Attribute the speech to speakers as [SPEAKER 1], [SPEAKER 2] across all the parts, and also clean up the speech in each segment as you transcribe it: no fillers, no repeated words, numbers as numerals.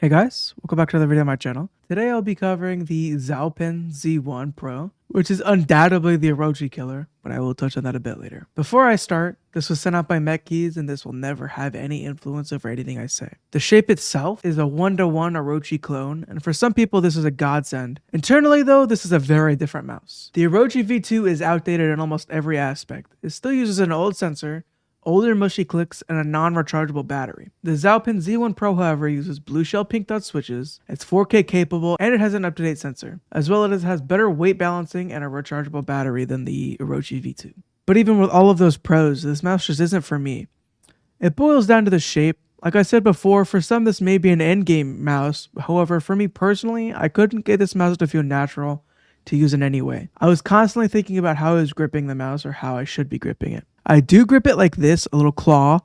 [SPEAKER 1] Hey guys, welcome back to another video on my channel. Today I'll be covering the Zalpin Z1 Pro, which is undoubtedly the Orochi killer, but I will touch on that a bit later. Before I start, this was sent out by MechKeys and this will never have any influence over anything I say. The shape itself is a 1-to-1 Orochi clone, and for some people this is a godsend. Internally though, this is a very different mouse. The Orochi V2 is outdated in almost every aspect. It still uses an old sensor, older mushy clicks, and a non-rechargeable battery. The Zalpin Z1 Pro, however, uses blue shell pink dot switches, it's 4K capable, and it has an up-to-date sensor, as well as it has better weight balancing and a rechargeable battery than the Orochi V2. But even with all of those pros, this mouse just isn't for me. It boils down to the shape. Like I said before, for some this may be an endgame mouse, however for me personally, I couldn't get this mouse to feel natural to use in any way. I was constantly thinking about how I was gripping the mouse or how I should be gripping it. I do grip it like this, a little claw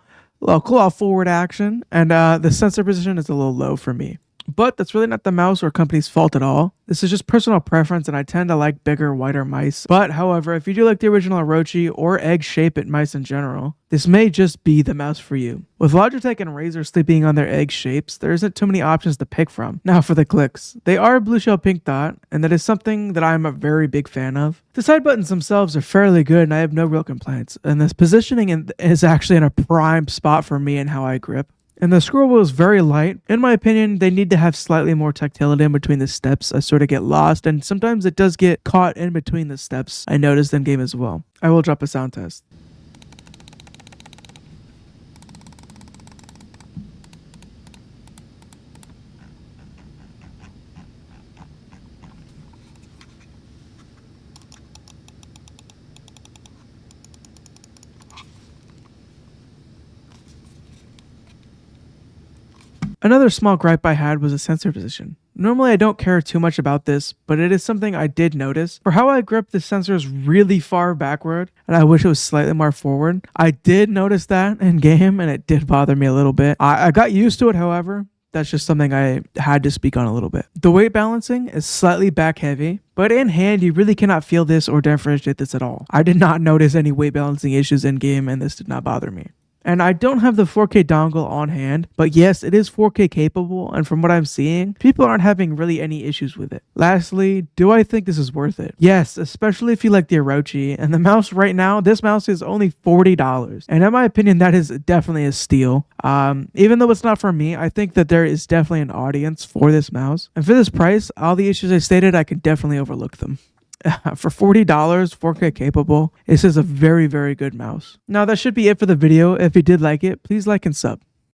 [SPEAKER 1] forward action, and the sensor position is a little low for me. But that's really not the mouse or company's fault at all. This is just personal preference and I tend to like bigger, wider mice. But however, if you do like the original Orochi or egg-shaped mice in general, this may just be the mouse for you. With Logitech and Razer sleeping on their egg shapes, there isn't too many options to pick from. Now for the clicks. They are blue shell pink dot, and that is something that I'm a very big fan of. The side buttons themselves are fairly good and I have no real complaints. And this positioning is actually in a prime spot for me and how I grip. And the scroll wheel is very light. In my opinion, they need to have slightly more tactility in between the steps. I sort of get lost, and sometimes it does get caught in between the steps. I noticed in game as well. I will drop a sound test. Another small gripe I had was the sensor position. Normally I don't care too much about this, but it is something I did notice. For how I grip, the sensor is really far backward, and I wish it was slightly more forward. I did notice that in game, and it did bother me a little bit. I got used to it, however. That's just something I had to speak on a little bit. The weight balancing is slightly back heavy, but in hand you really cannot feel this or differentiate this at all. I did not notice any weight balancing issues in game, and this did not bother me. And I don't have the 4K dongle on hand, but yes, it is 4K capable, and from what I'm seeing, people aren't having really any issues with it. Lastly, do I think this is worth it? Yes, especially if you like the Orochi, and the mouse right now, this mouse is only $40. And in my opinion, that is definitely a steal. Even though it's not for me, I think that there is definitely an audience for this mouse. And for this price, all the issues I stated, I can definitely overlook them. For $40, 4K capable, this is a very, very good mouse. Now that should be it for the video. If you did like it, please like and sub.